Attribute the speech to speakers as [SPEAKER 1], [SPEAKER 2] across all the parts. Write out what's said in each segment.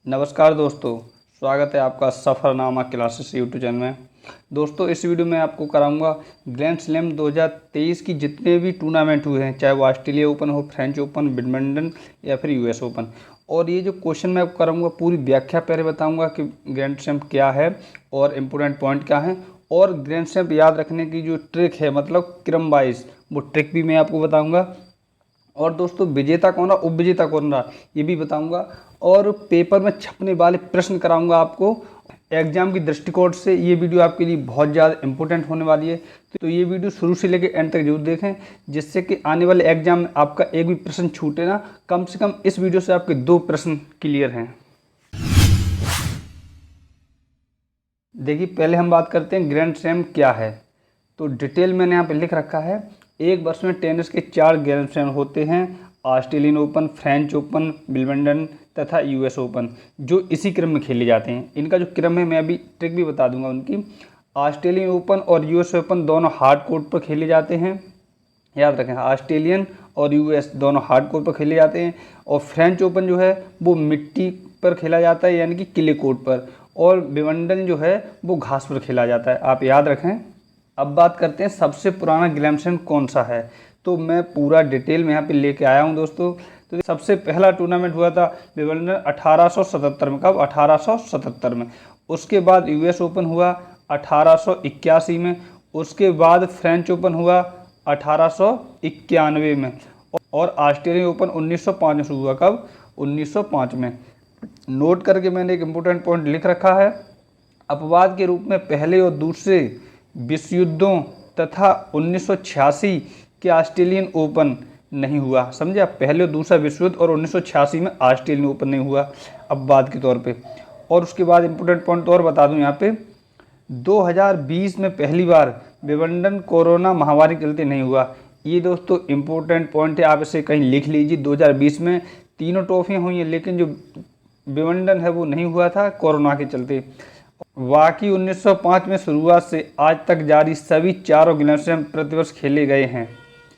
[SPEAKER 1] नमस्कार दोस्तों, स्वागत है आपका सफ़रनामा क्लासेस यूट्यूब चैनल में। दोस्तों, इस वीडियो में आपको कराऊंगा ग्रैंड स्लैम 2023 की जितने भी टूर्नामेंट हुए हैं, चाहे वो ऑस्ट्रेलिया ओपन हो, फ्रेंच ओपन, विंबलडन या फिर यूएस ओपन। और ये जो क्वेश्चन मैं आपको कराऊंगा पूरी व्याख्या पहले बताऊंगा कि ग्रैंड स्लैम क्या है और इम्पोर्टेंट पॉइंट क्या है, और ग्रैंड स्लैम याद रखने की जो ट्रिक है, मतलब क्रम वाइज, वो ट्रिक भी मैं आपको बताऊँगा। और दोस्तों, विजेता कौन रहा, उपविजेता कौन रहा, ये भी बताऊंगा। और पेपर में छपने वाले प्रश्न कराऊंगा आपको एग्जाम की दृष्टिकोण से। ये वीडियो आपके लिए बहुत ज़्यादा इंपॉर्टेंट होने वाली है, तो ये वीडियो शुरू से लेकर एंड तक जरूर देखें, जिससे कि आने वाले एग्जाम में आपका एक भी प्रश्न छूटे ना। कम से कम इस वीडियो से आपके 2 प्रश्न क्लियर हैं। देखिए, पहले हम बात करते हैं ग्रैंड स्लैम क्या है। तो डिटेल मैंने यहाँ पे लिख रखा है। एक वर्ष में टेनिस के 4 ग्रैंड स्लैम होते हैं: Australian open, French open, Wimbledon तथा यूएस ओपन, जो इसी क्रम में खेले जाते हैं। इनका जो क्रम है, मैं अभी ट्रिक भी बता दूंगा उनकी। ऑस्ट्रेलियन ओपन और यूएस ओपन दोनों हार्ड कोर्ट पर खेले जाते हैं, याद रखें। ऑस्ट्रेलियन और यूएस दोनों हार्ड कोर्ट पर खेले जाते हैं। और फ्रेंच ओपन जो है वो मिट्टी पर खेला जाता है, यानी कि क्ले कोर्ट पर। और विंबलडन जो है वो घास पर खेला जाता है, आप याद रखें। अब बात करते हैं सबसे पुराना ग्रैंड स्लैम कौन सा है। तो मैं पूरा डिटेल में यहाँ पे लेके आया हूँ दोस्तों। तो सबसे पहला टूर्नामेंट हुआ था विंबलडन 1877 में। कब? 1877 में। उसके बाद यूएस ओपन हुआ 1881 में। उसके बाद फ्रेंच ओपन हुआ 1891 में। और ऑस्ट्रेलियन ओपन 1905 में शुरू हुआ। कब? 1905 में। नोट करके मैंने एक इम्पोर्टेंट पॉइंट लिख रखा है। अपवाद के रूप में पहले और दूसरे विश्व युद्धों तथा 1986 के ऑस्ट्रेलियन ओपन नहीं हुआ। समझे आप? पहले और दूसरा विश्व युद्ध और 1986 में ऑस्ट्रेलियन ओपन नहीं हुआ, अपवाद के तौर पे। और उसके बाद इम्पोर्टेंट पॉइंट और बता दूं यहाँ पे, 2020 में पहली बार विंबलडन कोरोना महामारी के चलते नहीं हुआ। ये दोस्तों इम्पोर्टेंट पॉइंट है, आप इसे कहीं लिख लीजिए। 2020 में तीनों ट्रॉफियाँ हुई हैं, लेकिन जो विंबलडन है वो नहीं हुआ था कोरोना के चलते। बाकी 1905 में शुरुआत से आज तक जारी सभी चारों ग्रैंड स्लैम प्रतिवर्ष खेले गए हैं।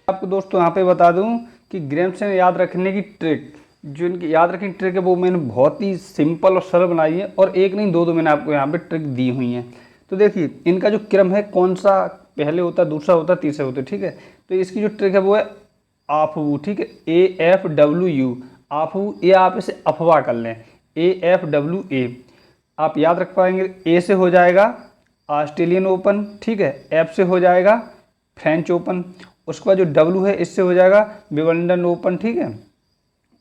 [SPEAKER 1] आपको दोस्तों यहाँ पे बता दूं कि ग्रैंड स्लैम याद रखने की ट्रिक, जो इनकी याद रखने की ट्रिक है, वो मैंने बहुत ही सिंपल और सरल बनाई है। और एक नहीं, दो मैंने आपको यहाँ पे ट्रिक दी हुई हैं। तो देखिए, इनका जो क्रम है, कौन सा पहले होता है, दूसरा होता है, तीसरा होता है, ठीक है। तो इसकी जो ट्रिक है वो है आफू, ठीक है, AFWU, आफू। ये आप इसे अफवाह कर लें, AFWA। आप याद रख पाएंगे। ए से हो जाएगा ऑस्ट्रेलियन ओपन, ठीक है। एफ से हो जाएगा फ्रेंच ओपन। उसके बाद जो डब्ल्यू है, इससे हो जाएगा विंबलडन ओपन, ठीक है।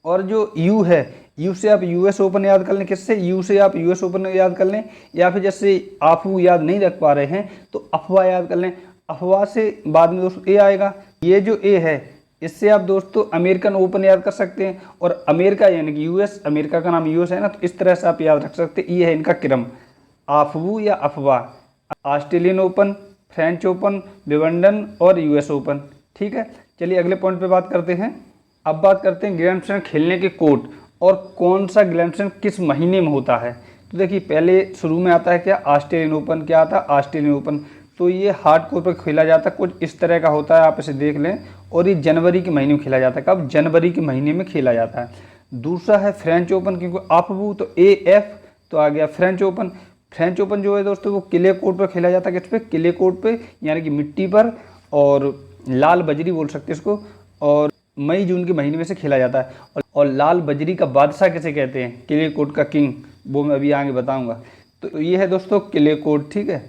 [SPEAKER 1] और जो यू है, यू से आप यूएस ओपन याद कर लें। किससे? यू से आप यूएस ओपन याद कर लें। या फिर जैसे आप याद नहीं रख पा रहे हैं तो अफवाह याद कर लें। अफवाह से बाद में दोस्तों ए आएगा। ये जो ए है, इससे आप दोस्तों अमेरिकन ओपन याद कर सकते हैं। और अमेरिका यानी कि यूएस, अमेरिका का नाम यूएस है ना, तो इस तरह से आप याद रख सकते हैं। ये है इनका क्रम, आफवू या अफवाह। Australian open, French open, Wimbledon और यूएस ओपन, ठीक है। चलिए अगले पॉइंट पे बात करते हैं। अब बात करते हैं ग्रैंड स्लैम खेलने के कोर्ट और कौन सा ग्रैंड स्लैम किस महीने में होता है। तो देखिए, पहले शुरू में आता है क्या? Australian open. क्या आता है? Australian open. तो ये हार्ड कोर्ट पर खेला जाता है, कुछ इस तरह का होता है, आप इसे देख लें। और ये जनवरी के महीने में खेला जाता है। कब? जनवरी के महीने में खेला जाता है। दूसरा है फ्रेंच ओपन, क्योंकि AFU तो AF तो आ गया फ्रेंच ओपन। फ्रेंच ओपन जो है दोस्तों वो क्ले कोर्ट पर खेला जाता है। किस पे? क्ले कोर्ट पे, यानी कि मिट्टी पर, और लाल बजरी बोल सकते हैं इसको। और मई जून के महीने में से खेला जाता है। और लाल बजरी का बादशाह किसे कहते हैं? क्ले कोर्ट का किंग, वो मैं अभी आगे बताऊंगा। तो ये है दोस्तों क्ले कोर्ट, ठीक है।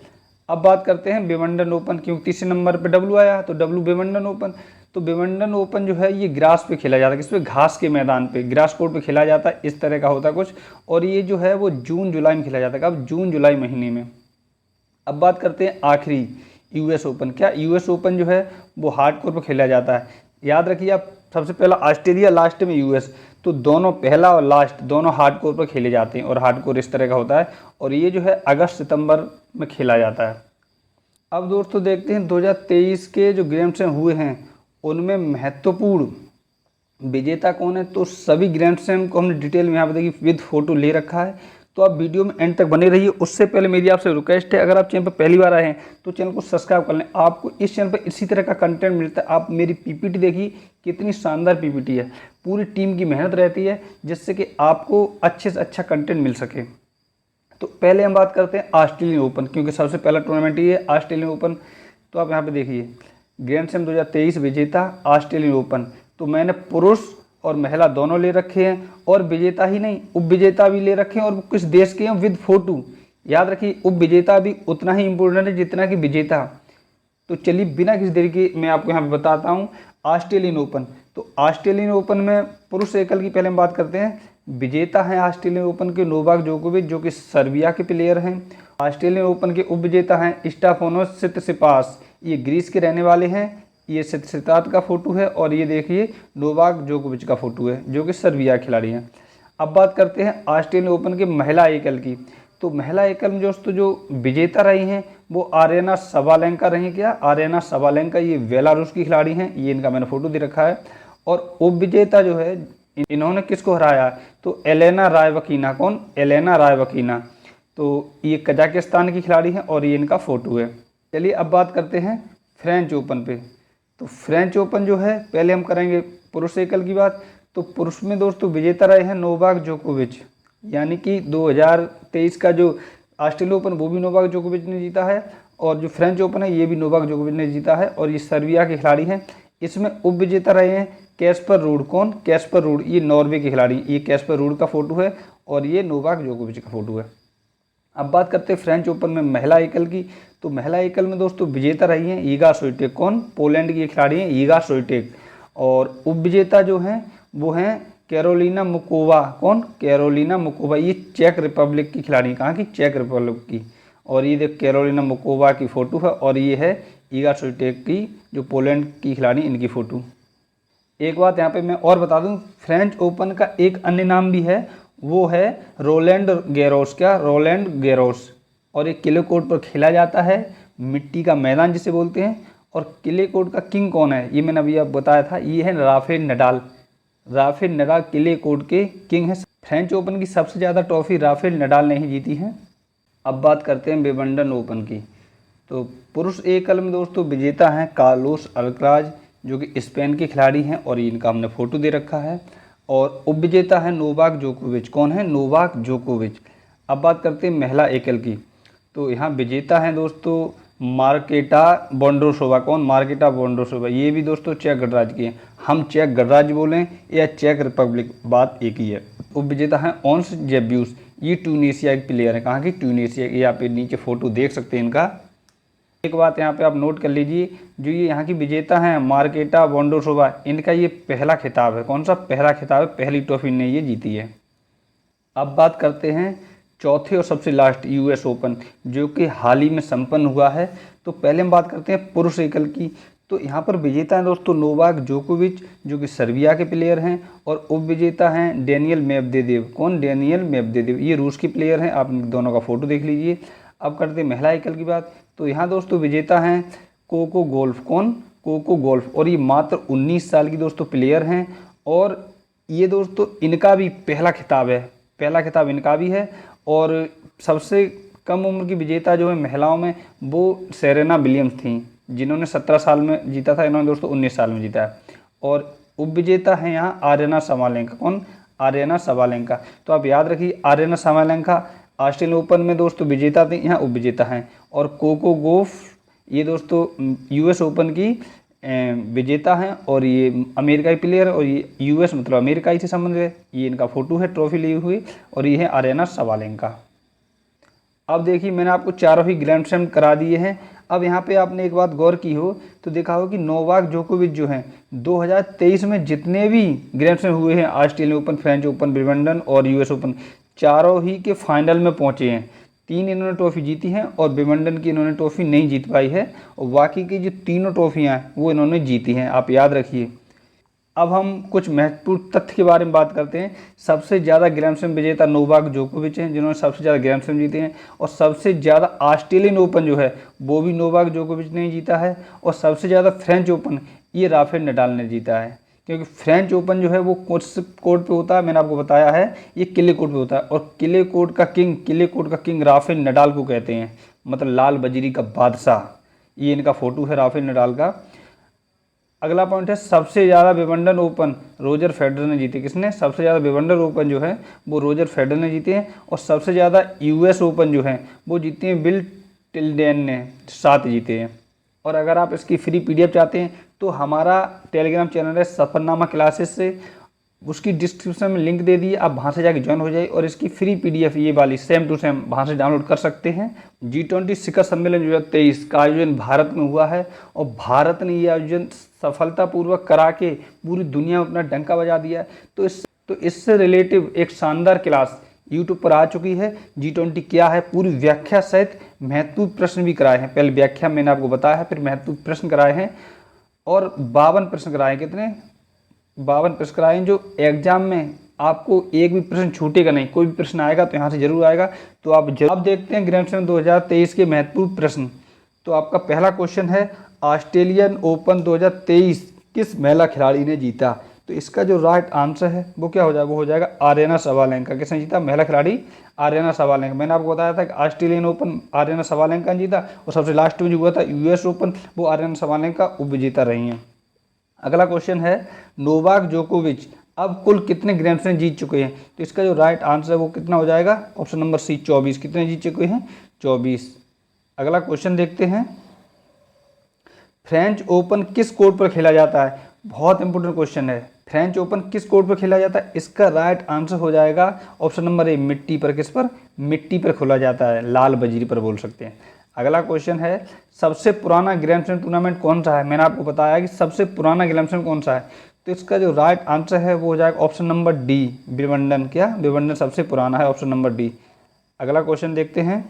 [SPEAKER 1] अब बात करते हैं विंबलडन ओपन, क्योंकि तीसरे नंबर पे डब्ल्यू आया, तो डब्ल्यू विंबलडन ओपन। तो विंबलडन ओपन जो है ये ग्रास पे खेला जाता है। किस पे? घास के मैदान पे, ग्रास कोर्ट पे खेला जाता है। इस तरह का होता है कुछ। और ये जो है वो जून जुलाई में खेला जाता है। कब? जून जुलाई महीने में। अब बात करते हैं आखिरी, यूएस ओपन। क्या? यूएस ओपन जो है वो हार्ड कोर्ट पर खेला जाता है। याद रखिए आप, सबसे पहला ऑस्ट्रेलिया, लास्ट में यूएस। तो दोनों, पहला और लास्ट दोनों हार्ड कोर्ट पर खेले जाते हैं। और हार्ड कोर्ट इस तरह का होता है। और ये जो है अगस्त सितंबर में खेला जाता है। अब दोस्तों देखते हैं 2023 के जो ग्रैंड स्लैम हुए हैं उनमें महत्वपूर्ण विजेता कौन है। तो सभी ग्रैंड स्लैम को हमने डिटेल में यहाँ पर देखिए विद फोटो ले रखा है। तो आप वीडियो में एंड तक बने रहिए। उससे पहले मेरी आपसे रिक्वेस्ट है, अगर आप चैनल पर पहली बार आए हैं तो चैनल को सब्सक्राइब कर लें। आपको इस चैनल पर इसी तरह का कंटेंट मिलता है। आप मेरी पीपीटी देखिए, कितनी शानदार पीपीटी है, पूरी टीम की मेहनत रहती है जिससे कि आपको अच्छे से अच्छा कंटेंट मिल सके। तो पहले हम बात करते हैं ऑस्ट्रेलियन ओपन, क्योंकि सबसे पहला टूर्नामेंट ये है ऑस्ट्रेलियन ओपन। तो आप यहाँ पे देखिए, ग्रैंड स्लैम 2023 विजेता ऑस्ट्रेलियन ओपन। तो मैंने पुरुष और महिला दोनों ले रखे हैं, और विजेता ही नहीं उप विजेता भी ले रखे हैं, और किस देश के हैं विद फोटो। याद रखिए, उप विजेता भी उतना ही इम्पोर्टेंट है जितना कि विजेता। तो चलिए बिना किसी देरी के मैं आपको यहाँ पे बताता हूँ ऑस्ट्रेलियन ओपन। तो ऑस्ट्रेलियन ओपन में पुरुष एकल की पहले हम बात करते हैं। विजेता हैं ऑस्ट्रेलियन ओपन के नोवाक जोकोविच, जो कि सर्बिया के प्लेयर हैं। ऑस्ट्रेलियन ओपन के उप विजेता हैं स्टेफानोस सित्सिपास, ये ग्रीस के रहने वाले हैं। ये सित्सिपास का फोटो है, और ये देखिए नोवाक जोकोविच का फोटो है, जो कि सर्बिया खिलाड़ी हैं। अब बात करते हैं ऑस्ट्रेलियन ओपन के महिला एकल की। तो महिला एकल में दोस्तों जो विजेता रही हैं वो आर्यना सबालेंका रही। क्या आर्यना सबालेंका, ये बेलारूस की खिलाड़ी हैं, ये इनका मैंने फोटो दे रखा है। और उप विजेता जो है, इन्होंने किसको हराया, तो एलेना रायवकीना। कौन, एलेना रायवकीना। तो ये कजाकिस्तान की खिलाड़ी हैं, और ये इनका फोटो है। चलिए अब बात करते हैं फ्रेंच ओपन पे। तो फ्रेंच ओपन जो है, पहले हम करेंगे पुरुष एकल की बात। तो पुरुष में दोस्तों विजेता रहे हैं नोवाक जोकोविच, यानी कि 2023 का जो ऑस्ट्रेलिया ओपन वो भी नोवाक जोकोविच ने जीता है, और जो फ्रेंच ओपन है ये भी नोवाक जोकोविच ने जीता है, और ये सर्बिया के खिलाड़ी हैं। इसमें उप विजेता रहे हैं कैस्पर रूड। कौन, कैस्पर रूड, ये नॉर्वे के खिलाड़ी। ये कैस्पर रूड का फोटो है, और ये नोवाक जोकोविच का फोटो है। अब बात करते हैं फ्रेंच ओपन में महिला एकल की। तो महिला एकल में दोस्तों विजेता रही हैं ईगा स्विएटेक। कौन, पोलैंड की खिलाड़ी हैं ईगा स्विएटेक। और उप विजेता जो हैं वो हैं कैरोलिना मुकोवा। कौन, कैरोलिना मुकोवा, ये चेक रिपब्लिक की खिलाड़ी। कहाँ की, चेक रिपब्लिक की। और ये देख कैरोलिना मुकोवा की फ़ोटो है, और ये है ईगा स्विएटेक की, जो पोलैंड की खिलाड़ी, इनकी फ़ोटो। एक बात यहाँ पे मैं और बता दूँ, फ्रेंच ओपन का एक अन्य नाम भी है, वो है रोलैंड गैरोस। क्या, रोलैंड गैरोस। और ये क्ले कोर्ट पर खेला जाता है, मिट्टी का मैदान जिसे बोलते हैं। और क्ले कोर्ट का किंग कौन है, ये मैंने अभी आप बताया था, ये है Rafael Nadal. Rafael Nadal clay court के किंग है। फ्रेंच ओपन की सबसे ज़्यादा ट्रॉफी राफेल नडाल ने ही जीती है। अब बात करते हैं विंबलडन ओपन की। तो पुरुष एकल में दोस्तों विजेता हैं कार्लोस अल्कराज, जो कि स्पेन के खिलाड़ी हैं, और इनका हमने फोटो दे रखा है। और उप विजेता है नोवाक जोकोविच। कौन है, नोवाक जोकोविच। अब बात करते हैं महिला एकल की। तो यहाँ विजेता हैं दोस्तों मार्केटा बोंड्रोसोवा। कौन, मार्केटा बोंड्रोसोवा, ये भी दोस्तों चेक गणराज्य की हैं। हम चेक गणराज्य बोलें या चेक रिपब्लिक, बात एक ही है। उप विजेता हैं ऑन्स जेब्यूस, ये ट्यूनीशिया के प्लेयर हैं। कहाँ की, ट्यूनीशिया। ये आप नीचे फोटो देख सकते हैं इनका। एक बात यहाँ पे आप नोट कर लीजिए, जो ये यहाँ की विजेता हैं मार्केटा बोंड्रोसोवा, इनका ये पहला खिताब है। कौन सा, पहला खिताब है, पहली ट्रॉफी ने ये जीती है। अब बात करते हैं चौथे और सबसे लास्ट यूएस ओपन, जो कि हाल ही में संपन्न हुआ है। तो पहले हम बात करते हैं पुरुष एकल की। तो यहाँ पर विजेता हैं दोस्तों नोवाक जोकोविच, जो कि सर्बिया के प्लेयर हैं। और उप विजेता हैं डेनियल मेदवेदेव। कौन, डेनियल मेदवेदेव, ये रूस के प्लेयर हैं। आप दोनों का फोटो देख लीजिए। अब करते हैं महिला एकल की बात। तो यहाँ दोस्तों विजेता हैं कोको गोल्फ। कौन, कोको गोल्फ। और ये मात्र 19 साल की दोस्तों प्लेयर हैं, और ये दोस्तों इनका भी पहला खिताब है, पहला खिताब इनका भी है। और सबसे कम उम्र की विजेता जो है महिलाओं में, वो सेरेना विलियम्स थी, जिन्होंने 17 साल में जीता था। इन्होंने दोस्तों 19 साल में जीता है। और उप विजेता हैं यहाँ आर्यना सबालेंका। कौन, आर्यना सबालेंका। तो आप याद रखिए, आर्यना सबालेंका ऑस्ट्रेलियन ओपन में दोस्तों विजेता थे, यहाँ उप विजेता हैं। और कोको गोफ, ये दोस्तों यूएस ओपन की विजेता हैं, और ये अमेरिकाई प्लेयर है, और ये यूएस मतलब अमेरिकाई से संबंधित है। ये इनका फोटो है ट्रॉफी ली हुई, और ये है आर्यना सबालेंका। अब देखिए, मैंने आपको चारों ही ग्रैंड स्लैम करा दिए हैं। अब यहाँ पे आपने एक बात गौर की हो तो देखा हो कि नोवाक जोकोविच जो हैं 2023 में जितने भी ग्रैंड स्लैम हुए हैं, Australian open, French open, Wimbledon और यूएस ओपन, चारों ही के फाइनल में पहुँचे हैं। 3 इन्होंने ट्रॉफी जीती हैं, और विंबलडन की इन्होंने ट्रॉफी नहीं जीत पाई है, और बाकी की जो तीनों ट्रॉफियाँ हैं वो इन्होंने जीती हैं, आप याद रखिए। अब हम कुछ महत्वपूर्ण तथ्य के बारे में बात करते हैं। सबसे ज़्यादा ग्रैंड स्लैम विजेता नोवाक जोकोविच हैं, जिन्होंने सबसे ज़्यादा ग्रैंड स्लैम जीते हैं। और सबसे ज़्यादा ऑस्ट्रेलियन ओपन जो है वो भी नोवाक जोकोविच ने जीता है। और सबसे ज़्यादा फ्रेंच ओपन ये राफेल नडाल ने जीता है, क्योंकि फ्रेंच ओपन जो है वो किस कोर्ट पे होता है, मैंने आपको बताया है, ये क्ले कोर्ट पे होता है। और क्ले कोर्ट का किंग राफेल नडाल को कहते हैं, मतलब लाल बजरी का बादशाह। ये इनका फोटो है राफेल नडाल का। अगला पॉइंट है सबसे ज़्यादा विंबलडन ओपन रोजर फेडरर ने जीते। किसने? सबसे ज़्यादा विंबलडन ओपन जो है वो रोजर फेडरर ने जीते हैं। और सबसे ज़्यादा यूएस ओपन जो है वो जीते हैं बिल टिल्डेन ने, 7 जीते हैं। और अगर आप इसकी फ्री पीडीएफ चाहते हैं तो हमारा टेलीग्राम चैनल है सफरनामा क्लासेस से, उसकी डिस्क्रिप्शन में लिंक दे दिए, आप वहाँ से जाके ज्वाइन हो जाइए और इसकी फ्री पीडीएफ ये वाली सेम टू सेम वहाँ से डाउनलोड कर सकते हैं। G20 शिखर सम्मेलन 2023 का आयोजन भारत में हुआ है और भारत ने ये आयोजन सफलतापूर्वक करा के पूरी दुनिया में अपना डंका बजा दिया है। तो इससे रिलेटिव एक शानदार क्लास यूट्यूब पर आ चुकी है। G20 क्या है पूरी व्याख्या सहित महत्वपूर्ण प्रश्न भी कराए हैं। पहले व्याख्या मैंने आपको बताया है, फिर महत्वपूर्ण प्रश्न कराए हैं और 52 प्रश्न कराए। कितने? 52 प्रश्न कराए जो एग्जाम में आपको एक भी प्रश्न छूटेगा नहीं। कोई भी प्रश्न आएगा तो यहाँ से जरूर आएगा। तो आप देखते हैं ग्रैंड स्लैम 2023 के महत्वपूर्ण प्रश्न। तो आपका पहला क्वेश्चन है ऑस्ट्रेलियन ओपन 2023 किस महिला खिलाड़ी ने जीता? तो इसका जो राइट आंसर है वो क्या हो जाएगा? वो हो जाएगा आर्यना सबालेंका। किसने जीता? महिला खिलाड़ी आर्यना सबालेंका। मैंने आपको बताया था कि ऑस्ट्रेलियन ओपन आर्यना सबालेंका ने जीता और सबसे लास्ट में जो हुआ था यूएस ओपन वो आर्यना सबालेंका उपविजेता रही हैं। अगला क्वेश्चन है नोवाक जोकोविच अब कुल कितने ग्रैंड स्लैम जीत चुके हैं? तो इसका जो राइट आंसर है वो कितना हो जाएगा? Option number C 24। कितने जीत चुके हैं? 24। अगला क्वेश्चन देखते हैं फ्रेंच ओपन किस कोर्ट पर खेला जाता है? बहुत इंपॉर्टेंट क्वेश्चन है। फ्रेंच ओपन किस कोर्ट पर खेला जाता है? इसका राइट आंसर हो जाएगा ऑप्शन नंबर ए मिट्टी पर। किस पर? मिट्टी पर खोला जाता है, लाल बजरी पर बोल सकते हैं। अगला क्वेश्चन है सबसे पुराना ग्रैंड स्लैम टूर्नामेंट कौन सा है? मैंने आपको बताया कि सबसे पुराना ग्रैंड स्लैम कौन सा है। तो इसका जो राइट आंसर है वो हो जाएगा ऑप्शन नंबर डी विंबलडन। क्या? विंबलडन सबसे पुराना है, ऑप्शन नंबर डी। अगला क्वेश्चन देखते हैं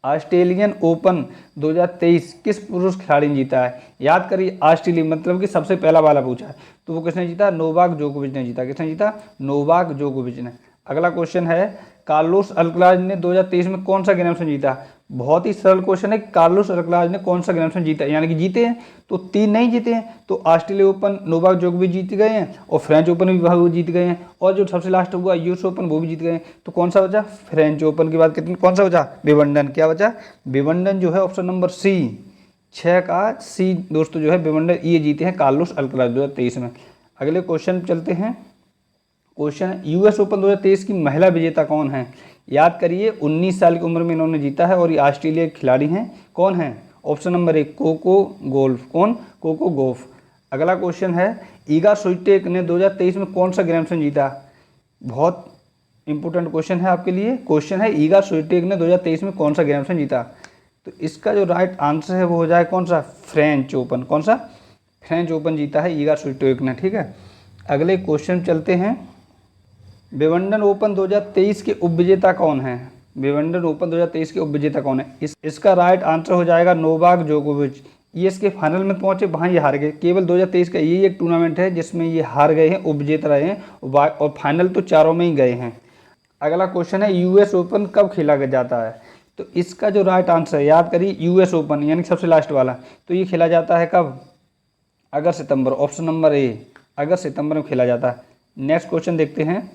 [SPEAKER 1] ऑस्ट्रेलियन ओपन 2023 किस पुरुष खिलाड़ी ने जीता है? याद करिए ऑस्ट्रेलिया मतलब कि सबसे पहला वाला पूछा है तो वो किसने जीता? नोवाक जोकोविच ने जीता। किसने जीता? नोवाक जोकोविच ने। अगला क्वेश्चन है कार्लोस अल्कराज ने 2023 में कौन सा ग्रैंड स्लैम जीता? बहुत ही सरल क्वेश्चन है। कार्लोस अल्कराज ने कौन सा ग्रैंड स्लैम जीता? यानी कि जीते हैं तो 3 नहीं जीते हैं। तो ऑस्ट्रेलिया ओपन नोवाक जोकोविच जीत गए हैं और फ्रेंच ओपन भी वो जीत गए हैं और जो सबसे लास्ट हुआ यूएस ओपन वो भी जीत गए हैं। तो कौन सा बचा? फ्रेंच ओपन के बाद कितने कौन सा बचा? विंबलडन। क्या बचा? विंबलडन जो है ऑप्शन नंबर सी 6 का सी दोस्तों जो है विंबलडन ये जीते हैं कार्लोस अल्कराज 2023 में। अगले क्वेश्चन चलते हैं। क्वेश्चन यूएस ओपन 2023 की महिला विजेता कौन है? याद करिए 19 साल की उम्र में इन्होंने जीता है और ये ऑस्ट्रेलिया के खिलाड़ी हैं। कौन है? Option number A Coco Gauff. कौन? Coco Gauff. अगला क्वेश्चन है ईगा स्विटेक ने 2023 में कौन सा ग्रैंड स्लैम जीता? बहुत इंपॉर्टेंट क्वेश्चन है आपके लिए। क्वेश्चन है ईगा स्विटेक ने 2023 में कौन सा ग्रैंड स्लैम जीता? तो इसका जो राइट आंसर है वो हो जाए कौन सा? French open. कौन सा? फ्रेंच ओपन जीता है ईगा स्विटेक ने। ठीक है, अगले क्वेश्चन चलते हैं। विंबलडन ओपन 2023 के उपविजेता कौन है? विंबलडन ओपन 2023 के उपविजेता कौन है? इसका राइट आंसर हो जाएगा नोवाक जोकोविच। ये इसके फाइनल में पहुंचे, वहाँ ये हार गए। केवल 2023 का यही एक टूर्नामेंट है जिसमें ये हार गए हैं, उपविजेता रहे हैं और फाइनल तो चारों में ही गए हैं। अगला क्वेश्चन है यूएस ओपन कब खेला जाता है? तो इसका जो राइट आंसर है याद करिए यूएस ओपन यानी सबसे लास्ट वाला, तो ये खेला जाता है कब? अगस्त सितंबर। ऑप्शन नंबर ए अगस्त सितंबर में खेला जाता है। नेक्स्ट क्वेश्चन देखते हैं।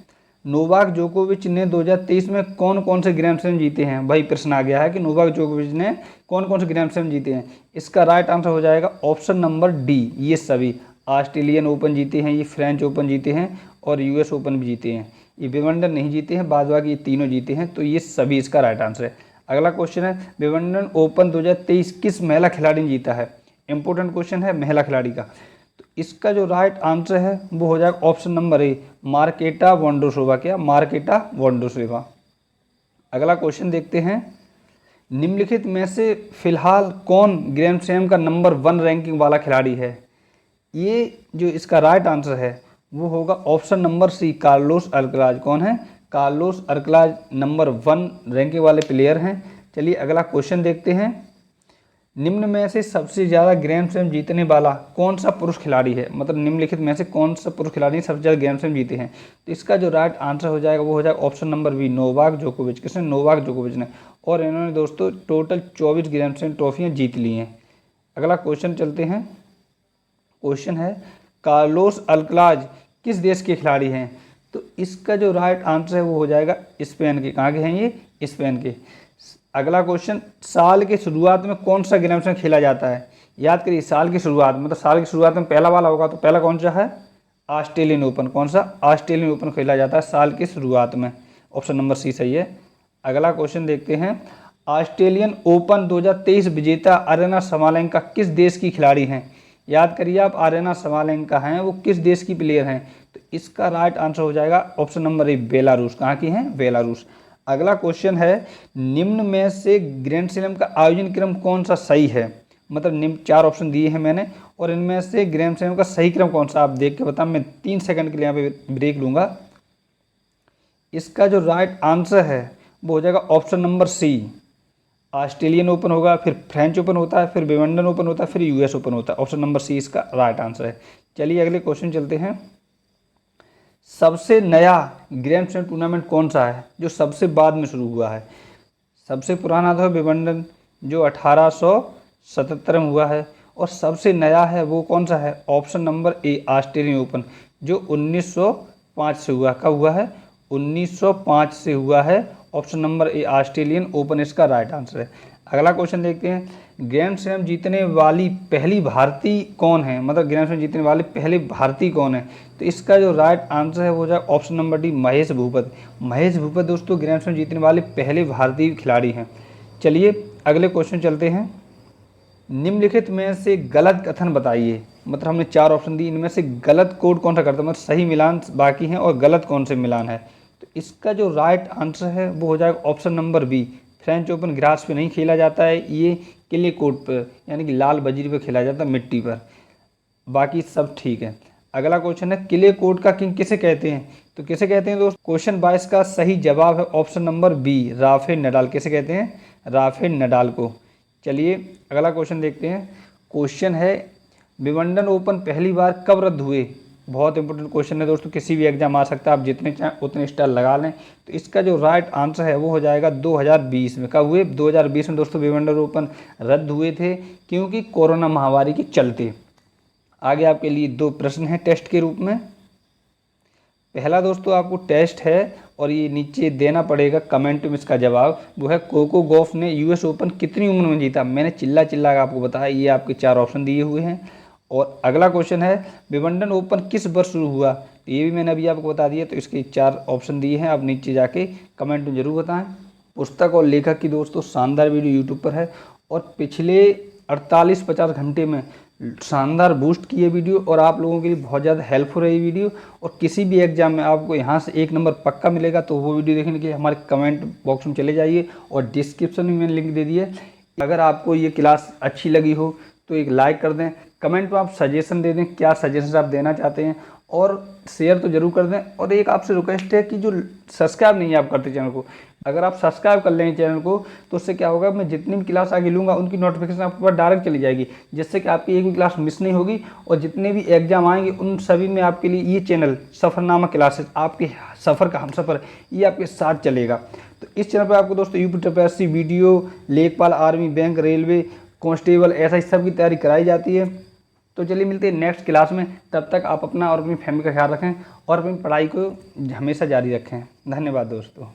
[SPEAKER 1] नोवाक जोकोविच ने 2023 में कौन कौन से ग्रैंड स्लैम जीते हैं? वही प्रश्न आ गया है कि नोवाक जोकोविच ने कौन कौन से ग्रैंड स्लैम जीते हैं। इसका राइट आंसर हो जाएगा ऑप्शन नंबर डी ये सभी। ऑस्ट्रेलियन ओपन जीते हैं, ये फ्रेंच ओपन जीते हैं और यूएस ओपन भी जीते हैं। ये विंबलडन नहीं जीते हैं, बाद बाकी ये तीनों जीते हैं। तो ये सभी इसका राइट आंसर है। अगला क्वेश्चन है विंबलडन ओपन 2023 किस महिला खिलाड़ी ने जीता है? इंपॉर्टेंट क्वेश्चन है महिला खिलाड़ी का। तो इसका जो राइट आंसर है वो हो जाएगा ऑप्शन नंबर ए मार्केटा वोंडरोसोवा। क्या? मार्केटा वोंडरोसोवा। अगला क्वेश्चन देखते हैं। निम्नलिखित में से फिलहाल कौन ग्रैंड स्लैम का नंबर 1 रैंकिंग वाला खिलाड़ी है? ये जो इसका राइट आंसर है वो होगा option number C Carlos Alcaraz. कौन है? कार्लोस अल्कराज नंबर 1 रैंकिंग वाले प्लेयर हैं। चलिए अगला क्वेश्चन देखते हैं। निम्न में से सबसे ज़्यादा ग्रैंड स्लैम जीतने वाला कौन सा पुरुष खिलाड़ी है? मतलब निम्नलिखित में से कौन सा पुरुष खिलाड़ी सबसे ज़्यादा ग्रैंड स्लैम जीते हैं? तो इसका जो राइट आंसर हो जाएगा वो हो जाएगा ऑप्शन नंबर बी नोवाक जोकोविच। किसने? नोवाक जोकोविच ने। और इन्होंने दोस्तों टोटल 24 ग्रैंड स्लैम ट्रॉफियाँ जीत ली हैं। अगला क्वेश्चन चलते हैं। क्वेश्चन है कार्लोस अल्कराज किस देश के खिलाड़ी हैं? तो इसका जो राइट आंसर है वो हो जाएगा स्पेन के। कहाँ के हैं ये? स्पेन के। अगला क्वेश्चन, साल के शुरुआत में कौन सा ग्रैंड स्लैम खेला जाता है? याद करिए, साल की शुरुआत में, मतलब साल की शुरुआत में पहला वाला होगा, तो पहला कौन सा है? Australian open. कौन सा? ऑस्ट्रेलियन ओपन खेला जाता है साल की शुरुआत में। ऑप्शन नंबर सी सही है। अगला क्वेश्चन देखते हैं, ऑस्ट्रेलियन ओपन 2023 विजेता अरेना साबालेंका किस देश की खिलाड़ी हैं? याद करिए आप, अरेना साबालेंका हैं वो किस देश की प्लेयर हैं? तो इसका राइट आंसर हो जाएगा ऑप्शन नंबर ए, बेलारूस। कहाँ की हैं? बेलारूस। अगला क्वेश्चन है, निम्न में से ग्रैंड स्लैम का आयोजन क्रम कौन सा सही है? मतलब निम्न 4 ऑप्शन दिए हैं मैंने, और इनमें से ग्रैंड स्लैम का सही क्रम कौन सा, आप देख के बताएं। मैं 3 सेकंड के लिए यहाँ पे ब्रेक लूँगा। इसका जो राइट आंसर है वो हो जाएगा option number C, Australian Open होगा, फिर फ्रेंच ओपन होता है, फिर विंबलडन ओपन होता है, फिर यूएस ओपन होता है। ऑप्शन नंबर सी इसका राइट आंसर है। चलिए अगले क्वेश्चन चलते हैं। सबसे नया ग्रैंड स्लैम टूर्नामेंट कौन सा है जो सबसे बाद में शुरू हुआ है? सबसे पुराना तो है विंबलडन जो 1877 में हुआ है, और सबसे नया है वो कौन सा है? ऑप्शन नंबर ए, ऑस्ट्रेलियन ओपन जो 1905 से हुआ। कब हुआ है? 1905 से हुआ है। ऑप्शन नंबर ए, ऑस्ट्रेलियन ओपन इसका राइट आंसर है। अगला क्वेश्चन देखते हैं, ग्रैंड स्लैम जीतने वाली पहली भारतीय कौन है? मतलब ग्रैंड स्लैम जीतने वाले पहले भारतीय कौन है? तो इसका जो राइट आंसर है वो जाए option number D, Mahesh Bhupat. Mahesh Bhupat दोस्तों ग्रैंड स्लैम जीतने वाले पहले भारतीय खिलाड़ी हैं। चलिए अगले क्वेश्चन चलते हैं। निम्नलिखित में से गलत कथन बताइए। मतलब हमने 4 ऑप्शन दिए, इनमें से गलत कोड कौन सा करता है? मतलब सही मिलान बाकी हैं और गलत कौन से मिलान है? तो इसका जो राइट आंसर है वो हो जाएगा option number B, French Open grass पे नहीं खेला जाता है, ये क्ले कोर्ट पर यानी कि लाल बजरी पर खेला जाता है, मिट्टी पर। बाकी सब ठीक है। अगला क्वेश्चन है, क्ले कोर्ट का किंग किसे कहते हैं? तो किसे कहते हैं दोस्त? क्वेश्चन 22 का सही जवाब है option number B, Rafael Nadal. किसे कहते हैं? राफेल नडाल को। चलिए अगला क्वेश्चन देखते हैं। क्वेश्चन है, विंबलडन ओपन पहली बार कब रद्द हुए? बहुत इंपॉर्टेंट क्वेश्चन है दोस्तों, किसी भी एग्जाम आ सकता है, आप जितने चाहें उतने स्टार लगा लें। तो इसका जो राइट आंसर है वो हो जाएगा 2020 में। कब हुए? 2020 में दोस्तों विंबलडन ओपन रद्द हुए थे, क्योंकि कोरोना महामारी के चलते। आगे आपके लिए 2 प्रश्न हैं टेस्ट के रूप में। पहला दोस्तों आपको टेस्ट है और ये नीचे देना पड़ेगा कमेंट में इसका जवाब। वो है, कोको गॉफ ने यूएस ओपन कितनी उम्र में जीता? मैंने चिल्ला चिल्ला कर आपको बताया, ये आपके 4 ऑप्शन दिए हुए हैं। और अगला क्वेश्चन है, विंबलडन ओपन किस वर्ष शुरू हुआ? तो ये भी मैंने अभी आपको बता दिया। तो इसके 4 ऑप्शन दिए हैं, आप नीचे जाके कमेंट में जरूर बताएं। पुस्तक और लेखक की दोस्तों शानदार वीडियो यूट्यूब पर है, और पिछले 48-50 घंटे में शानदार बूस्ट की है वीडियो, और आप लोगों के लिए बहुत ज़्यादा हेल्पफुल है ये वीडियो। और किसी भी एग्जाम में आपको यहाँ से 1 नंबर पक्का मिलेगा। तो वो वीडियो देखने के लिए हमारे कमेंट बॉक्स में चले जाइए, और डिस्क्रिप्शन में मैंने लिंक दे दिया है। अगर आपको ये क्लास अच्छी लगी हो तो एक लाइक कर दें, कमेंट में आप सजेशन दे दें, क्या सजेशन आप देना चाहते हैं, और शेयर तो जरूर कर दें। और एक आपसे रिक्वेस्ट है कि जो सब्सक्राइब नहीं है आप करते चैनल को, अगर आप सब्सक्राइब कर लेंगे चैनल को, तो उससे क्या होगा, मैं जितनी भी क्लास आगे लूँगा उनकी नोटिफिकेशन आपके पास डायरेक्ट चली जाएगी, जिससे कि आपकी एक भी क्लास मिस नहीं होगी। और जितने भी एग्जाम आएंगे उन सभी में आपके लिए ये चैनल सफ़रनामा क्लासेस, आपके सफ़र का हमसफ़र, ये आपके साथ चलेगा। तो इस चैनल पर आपको दोस्तों यूपीएससी वीडियो, लेखपाल, आर्मी, बैंक, रेलवे, कांस्टेबल, ऐसा सब की तैयारी कराई जाती है। तो चलिए मिलते हैं नेक्स्ट क्लास में। तब तक आप अपना और अपनी फैमिली का ख्याल रखें और अपनी पढ़ाई को हमेशा जारी रखें। धन्यवाद दोस्तों।